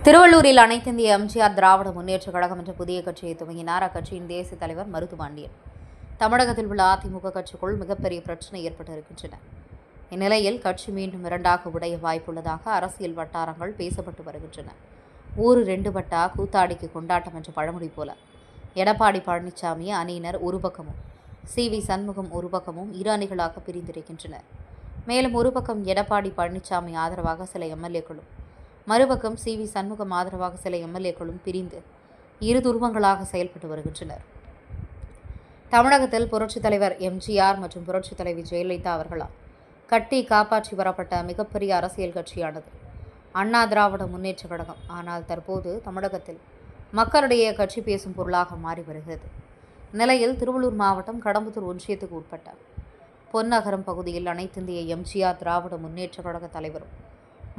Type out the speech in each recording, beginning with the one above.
திருவள்ளூரில் அனைத்திந்திய எம்ஜிஆர் திராவிட முன்னேற்றக் கழகம் என்ற புதிய கட்சியை துவங்கினார். அக்கட்சியின் தேசிய தலைவர் மருதுபாண்டியன். தமிழகத்தில் உள்ள அதிமுக கட்சிக்குள் மிகப்பெரிய பிரச்சினை ஏற்பட்டிருக்கின்றன. இந்நிலையில் கட்சி மீண்டும் இரண்டாக உடைய வாய்ப்புள்ளதாக அரசியல் வட்டாரங்கள் பேசப்பட்டு வருகின்றன. ஊரு ரெண்டு பட்டா கூத்தாடிக்கு கொண்டாட்டம் என்ற பழமொழி போல எடப்பாடி பழனிசாமி அணியினர் ஒரு பக்கமும் சி.வி. சண்முகம் ஒரு பக்கமும் இரு அணிகளாக பிரிந்திருக்கின்றனர். மேலும் ஒரு பக்கம் எடப்பாடி பழனிசாமி ஆதரவாக சில எம்எல்ஏக்களும் மறுபக்கம் சி.வி. சண்முகம் ஆதரவாக சில எம்எல்ஏக்களும் பிரிந்து இரு துருவங்களாக செயல்பட்டு வருகின்றனர். தமிழகத்தில் புரட்சித் தலைவர் எம்ஜிஆர் மற்றும் புரட்சித் தலைவி ஜெயலலிதா அவர்களால் கட்டி காப்பாற்றி வரப்பட்ட மிகப்பெரிய அரசியல் கட்சியானது அண்ணா திராவிட முன்னேற்றக் கழகம். ஆனால் தற்போது தமிழகத்தில் மக்களிடையே கட்சி பேசும் பொருளாக மாறி வருகிறது. நிலையில் திருவள்ளூர் மாவட்டம் கடம்பத்தூர் ஒன்றியத்துக்கு உட்பட்ட பொன்னகரம் பகுதியில் அனைத்திந்திய எம்ஜிஆர் திராவிட முன்னேற்றக் கழக தலைவரும்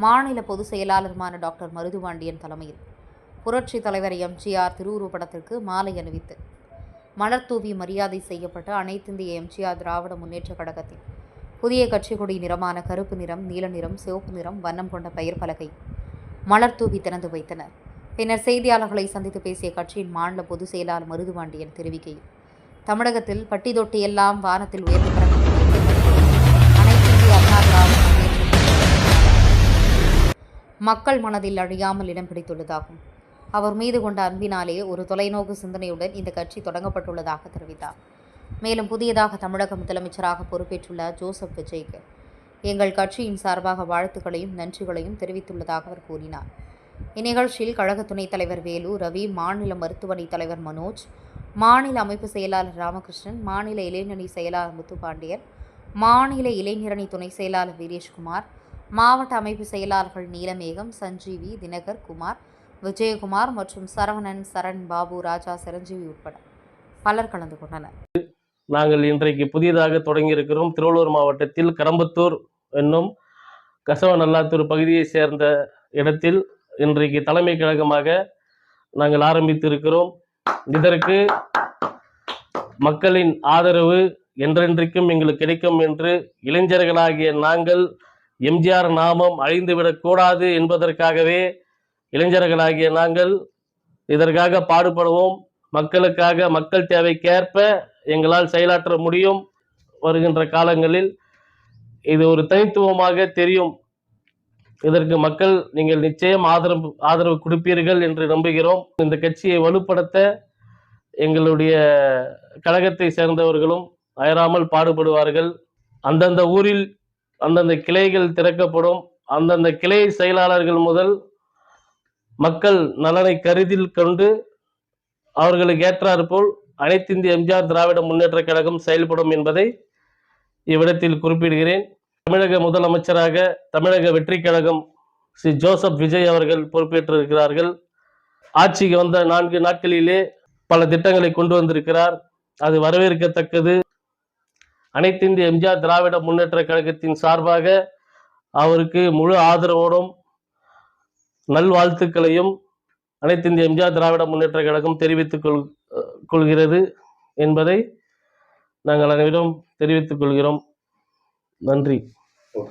மாநில பொதுச் செயலாளருமான டாக்டர் மருதுபாண்டியன் தலைமையில் புரட்சித் தலைவர் எம்ஜிஆர் திருவுருவப்படத்திற்கு மாலை அணிவித்து மலர்தூவி மரியாதை செய்யப்பட்ட அனைத்திந்திய எம்ஜிஆர் திராவிட முன்னேற்றக் கழகத்தின் புதிய கட்சி கொடி நிறமான கருப்பு நிறம், நீல நிறம், சிவப்பு நிறம் வண்ணம் கொண்ட பெயர் பலகை மலர்தூவி திறந்து வைத்தனர். பின்னர் செய்தியாளர்களை சந்தித்து பேசிய கட்சியின் மாநில பொதுச் செயலாளர் மருதுபாண்டியன் தெரிவிக்கையில், தமிழகத்தில் பட்டி தொட்டி எல்லாம் வானத்தில் உயர்ந்து பறக்கும் அனைத்திந்திய அண்ணா திராவிட மக்கள் மனதில் அழியாமல் இடம் பிடித்துள்ளதாகும். அவர் மீது கொண்ட அன்பினாலே ஒரு தொலைநோக்கு சிந்தனையுடன் இந்த கட்சி தொடங்கப்பட்டுள்ளதாக தெரிவித்தார். மேலும் புதியதாக தமிழக முதலமைச்சராக பொறுப்பேற்றுள்ள ஜோசப் விஜய்க்கு எங்கள் கட்சியின் சார்பாக வாழ்த்துக்களையும் நன்றிகளையும் தெரிவித்துள்ளதாக அவர் கூறினார். இந்நிகழ்ச்சியில் கழக துணைத் தலைவர் வேலு, ரவி, மாநில மருத்துவமனை தலைவர் மனோஜ், மாநில அமைப்பு செயலாளர் ராமகிருஷ்ணன், மாநில இளைஞரணி செயலாளர் முத்துப்பாண்டியன், மாநில இளைஞரணி துணை செயலாளர் வீரேஷ்குமார், மாவட்ட அமைப்பு செயலாளர்கள் நீலமேகம், சஞ்சீவி, தினகர், குமார், விஜயகுமார் மற்றும் சரவணன், சரண், பாபு, ராஜா, சிரஞ்சீவி உட்பட பலர் கலந்து கொண்டனர். நாங்கள் இன்றைக்கு புதியதாக தொடங்கியிருக்கிறோம். திருவள்ளூர் மாவட்டத்தில் கடம்பத்தூர் என்னும் கசவநல்லாத்தூர் பகுதியை சேர்ந்த இடத்தில் இன்றைக்கு தலைமை கழகமாக நாங்கள் ஆரம்பித்திருக்கிறோம். இதற்கு மக்களின் ஆதரவு என்றென்றைக்கும் எங்களுக்கு கிடைக்கும் என்று இளைஞர்களாகிய நாங்கள் எம்ஜிஆர் நாமம் அழிந்துவிடக்கூடாது என்பதற்காகவே இளைஞர்களாகிய நாங்கள் இதற்காக பாடுபடுவோம். மக்களுக்காக, மக்கள் தேவைக்கேற்ப எங்களால் செயலாற்ற முடியும். வருகின்ற காலங்களில் இது ஒரு தனித்துவமாக தெரியும். இதற்கு மக்கள் நீங்கள் நிச்சயம் ஆதரவு கொடுப்பீர்கள் என்று நம்புகிறோம். இந்த கட்சியை வலுப்படுத்த எங்களுடைய கழகத்தை சேர்ந்தவர்களும் அயராமல் பாடுபடுவார்கள். அந்தந்த ஊரில் அந்தந்த கிளைகள் திறக்கப்படும். அந்தந்த கிளை செயலாளர்கள் முதல் மக்கள் நலனை கருதில் கொண்டு அவர்களுக்கு ஏற்றாற்போல் அனைத்திந்திய எம்ஜிஆர் திராவிட முன்னேற்றக் கழகம் செயல்படும் என்பதை இவ்விடத்தில் குறிப்பிடுகிறேன். தமிழக முதலமைச்சராக தமிழக வெற்றி கழகம் ஸ்ரீ ஜோசப் விஜய் அவர்கள் பொறுப்பேற்றிருக்கிறார்கள். ஆட்சிக்கு வந்த 4 நாட்களிலே பல திட்டங்களை கொண்டு வந்திருக்கிறார். அது வரவேற்கத்தக்கது. அனைத்திந்திய எம்ஜிஆர் திராவிட முன்னேற்றக் கழகத்தின் சார்பாக அவருக்கு முழு ஆதரவோடும் நல்வாழ்த்துக்களையும் அனைத்திந்திய எம்ஜிஆர் திராவிட முன்னேற்றக் கழகம் தெரிவித்துக் கொள்கிறது என்பதை நாங்கள் அனைவரும் தெரிவித்துக் கொள்கிறோம். நன்றி.